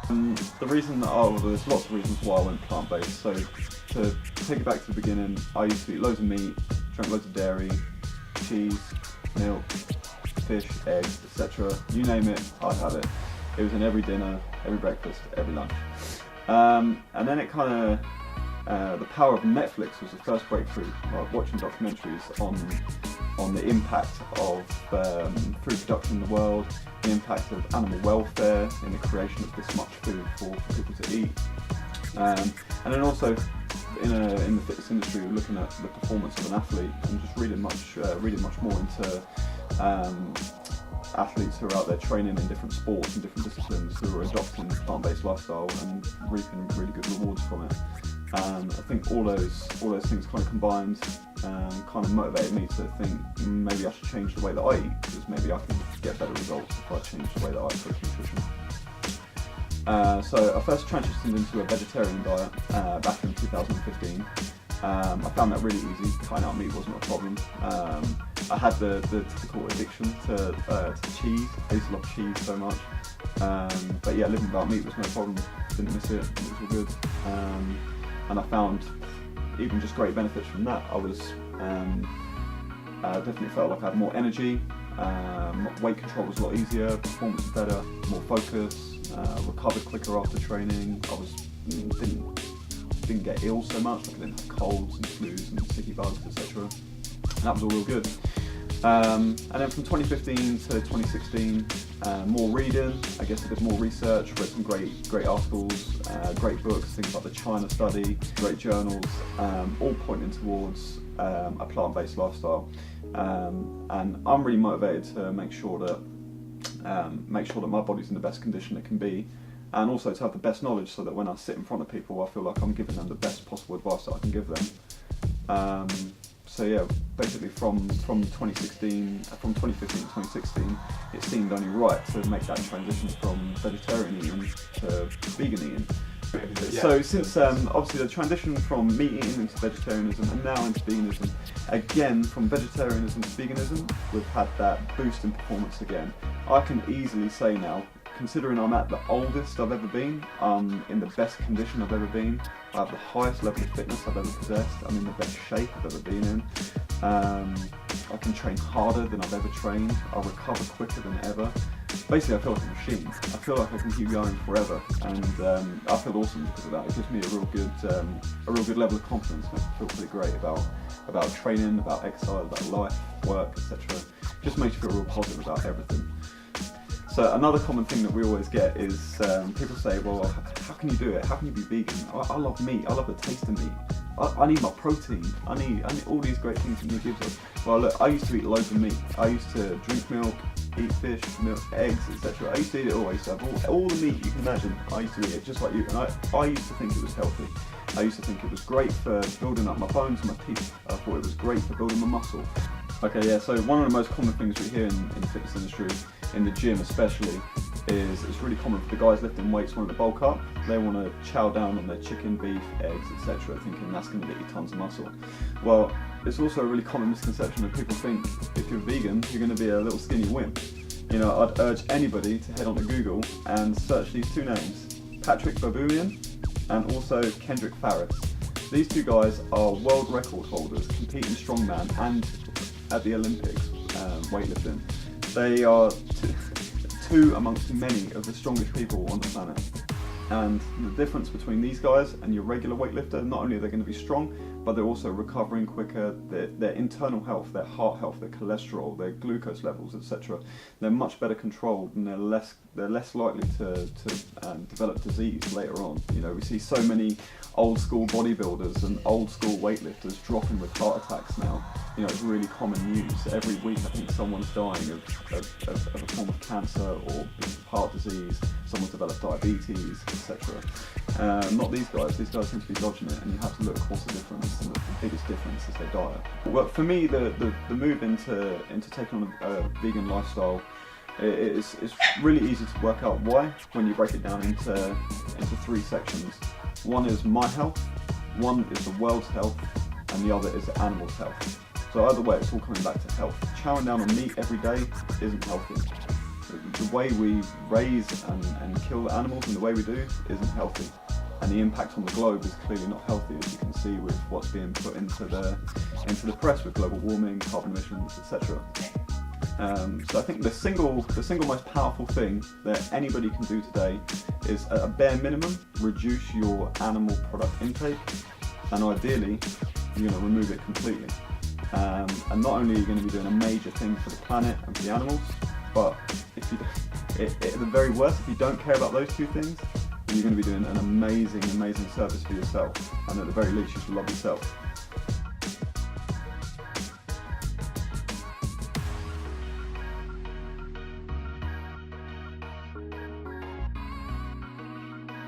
The reason that there's lots of reasons why I went plant-based. So to take it back to the beginning, I used to eat loads of meat, drank loads of dairy, cheese, milk, fish, eggs, etc. You name it, I had it. It was in every dinner, every breakfast, every lunch. And then it kind of, the power of Netflix was the first breakthrough. Like watching documentaries on the impact of food production in the world, the impact of animal welfare in the creation of this much food for people to eat, and then also in the fitness industry, looking at the performance of an athlete and just reading much more into athletes who are out there training in different sports and different disciplines who are adopting this plant-based lifestyle and reaping really good rewards from it. I think all those things kind of combined kind of motivated me to think maybe I should change the way that I eat, because maybe I can get better results if I change the way that I approach nutrition. So I first transitioned into a vegetarian diet back in 2015. I found that really easy. Cutting out meat wasn't a problem. I had the typical addiction to cheese. I used to love cheese so much. But yeah, living without meat was no problem. Didn't miss it. It was all good. And I found even just great benefits from that. I was definitely felt like I had more energy. Weight control was a lot easier. Performance was better. More focus. Recovered quicker after training. I didn't get ill so much. Like I didn't have colds and flus and sticky bugs, etc. And that was all real good. And then from 2015 to 2016, more reading. I guess I did more research, read some great articles, great books, things like the China Study, great journals, all pointing towards a plant-based lifestyle. And I'm really motivated to make sure that my body's in the best condition it can be, and also to have the best knowledge so that when I sit in front of people, I feel like I'm giving them the best possible advice that I can give them. So yeah, basically from 2015 to 2016, it seemed only right to make that transition from vegetarian eating to vegan eating. Yeah. So since obviously the transition from meat eating into vegetarianism and now into veganism, again from vegetarianism to veganism, we've had that boost in performance again. I can easily say now, considering I'm at the oldest I've ever been, in the best condition I've ever been, I have the highest level of fitness I've ever possessed, I'm in the best shape I've ever been in, I can train harder than I've ever trained, I recover quicker than ever. Basically I feel like a machine. I feel like I can keep going forever, and I feel awesome because of that. It gives me a real good level of confidence. Makes me feel pretty great about training, about exercise, about life, work, etc. Just makes you feel real positive about everything. So another common thing that we always get is people say, well, how can you do it? How can you be vegan? I love meat. I love the taste of meat. I need my protein. I need all these great things that meat gives us. Well, look, I used to eat loads of meat. I used to drink milk, eat fish, milk, eggs, etc. I used to eat it all. I used to have all the meat you can imagine. I used to eat it just like you. And I used to think it was healthy. I used to think it was great for building up my bones and my teeth. I thought it was great for building my muscle. Okay, yeah, so one of the most common things we hear in the fitness industry, in the gym especially, is it's really common for the guys lifting weights wanting to bulk up. They want to chow down on their chicken, beef, eggs, etc., thinking that's going to get you tons of muscle. Well, it's also a really common misconception that people think if you're vegan, you're going to be a little skinny wimp. You know, I'd urge anybody to head onto Google and search these two names, Patrick Baboumian and also Kendrick Farris. These two guys are world record holders, competing strongman and at the Olympics, weightlifting. They are two amongst many of the strongest people on the planet. And the difference between these guys and your regular weightlifter, not only are they going to be strong, but they're also recovering quicker. Their internal health, their heart health, their cholesterol, their glucose levels, etc. They're much better controlled, and they're less likely to develop disease later on. You know, we see so many old school bodybuilders and old school weightlifters dropping with heart attacks now. You know, it's really common news. Every week I think someone's dying of a form of cancer or heart disease, someone's developed diabetes, etc. Not these guys. These guys seem to be dodging it, and you have to look what's the difference, and the biggest difference is their diet. Well, for me, the move into taking on a vegan lifestyle, it's really easy to work out why when you break it down into three sections. One is my health, one is the world's health, and the other is the animal's health. So either way, it's all coming back to health. Chowing down on meat every day isn't healthy. the way we raise and kill animals and the way we do isn't healthy. And the impact on the globe is clearly not healthy, as you can see with what's being put into the press with global warming, carbon emissions, etc. So I think the single most powerful thing that anybody can do today is, at a bare minimum, reduce your animal product intake, and ideally you're going to remove it completely. And not only are you going to be doing a major thing for the planet and for the animals, but if you, at the very worst, if you don't care about those two things, you're going to be doing an amazing service for yourself, and at the very least you should love yourself.